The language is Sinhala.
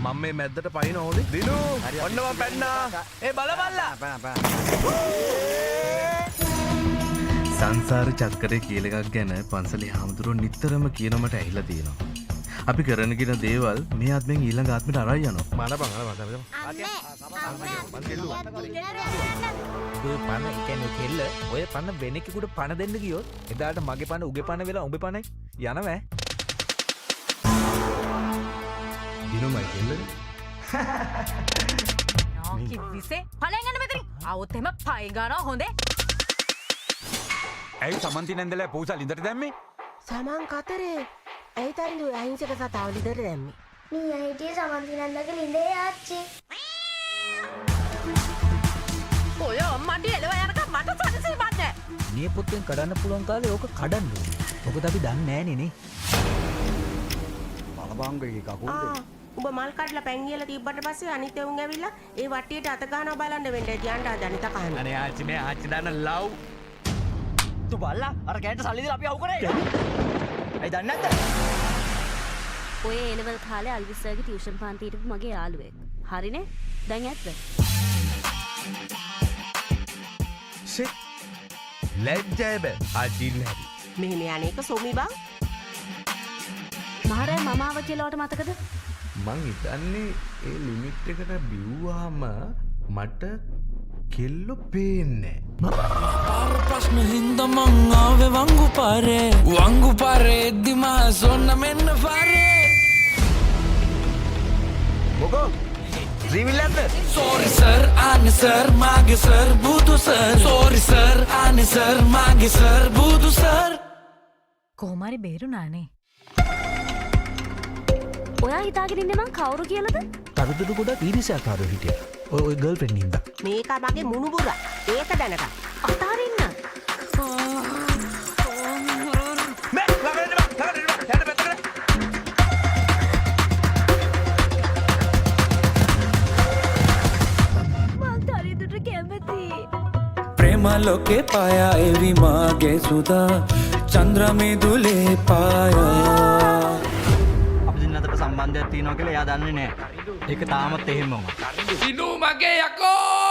මම මේ මැද්දට පයින් ඕනේ. දිනු ඔන්න මම පැන්නා. ඒ බලවල්ලා. සංසාර චක්‍රේ කියලා එකක් ගැන පන්සලේ හාමුදුරුවෝ නිතරම කියන මට ඇහිලා තියෙනවා. අපි කරන කින දේවල් මේ ආත්මෙන් ඊළඟ ආත්මෙට අරයි යනවා. මනපන් ඔය පණ කියන්නේ කෙල්ල ඔය පණ වෙනෙකුට පණ දෙන්න ගියොත් එදාට මගේ පණ උගේ පණ වෙලා උඹේ පණ යනවා. දිනුමයි කෙල්ලනේ. කිව්විසේ පලෙන් යන්න මෙතනින්. આવොත් එහෙම පයි ගන්නවා හොඳේ. ඇයි සමන්ති නැන්දලා පූසා ලිඳට දැම්මේ? සමන් කතරේ ඇයි තරිඳු අහිංසක සතාව ලිඳට දැම්මේ? මී හිටියේ සමන්ති නැන්දගේ ලිඳේ ආච්චි. ඔය අම්මන්ට එලව යනකම් මට සනසීමක් නැහැ. නියපොත්තෙන් කඩන්න පුළුවන් කාලේ ඕක කඩන්න ඕනේ. මොකද අපි දන්නේ නෑනේ නේ. බලබංගගේ කකුල් දෙක. උඹ මල් කඩලා පැන් ගියලා තිබ්බට පස්සේ අනිත් එවුන් ඇවිල්ලා ඒ වට්ටියට අත ගන්නවා බලන්න වෙන්න ඇති යන්න අදනිත කහන. අනේ ආච්චි මේ ආච්චි දාන ලව්. තු බල්ලා අර කෑට සල්ලි දීලා අපි අවු කරේ. ඇයි දන්නේ නැද්ද? ඔය A-level කාලේ අල්විස් සර්ගේ ටියුෂන් පාන්ති හිටපු මගේ යාළුවෙක්. හරිනේ? දැන් ඇත්ද? ෂිට්. ලැජ්ජයි බෑ. අදින්න හැටි. මෙහෙම යන්නේක සොමි බං. මහරෑ මම ආව කියලාට මතකද? මං හිතන්නේ ඒ ලිමිට් එකට බිව්වාම මට කෙල්ලෝ පේන්නේ පාර ප්‍රශ්න හින්දා මං ආවේ වංගු පාරේ එද්දිමා සොන්න මෙන්න පාරේ මොකෝ ත්‍රිවිල්ලන්ද sorry sir අනේ sir මාගේ sir බුදු sir sorry sir අනේ sir මාගේ sir බුදු sir කොහොමරි බේරුණානේ. ඔයා හිතාගෙන ඉන්නේ මං කවුරු කියලාද? තරුදුරු ගොඩක් ඊරිසියාකාරයෝ හිටියා. ඔය ගර්ල්ෆ්‍රෙන්ඩ් හින්දා. මේක මගේ මුණුබුර. ඒක දැනගන්න. අතාරින්න. මේ ළඟට යන්න පැත්තකට. මං තරිදුට කැමතියි. ప్రేమ లోకే పాయా ఎవి మాగే సుధా చంద్రమిదులే పాయా අපි දෙන්න අතර සම්බන්ධයක් තියෙනවා කියලා එයා දන්නේ නැහැ. ඒක තාමත් එහෙමම. සිනු මගේ යකෝ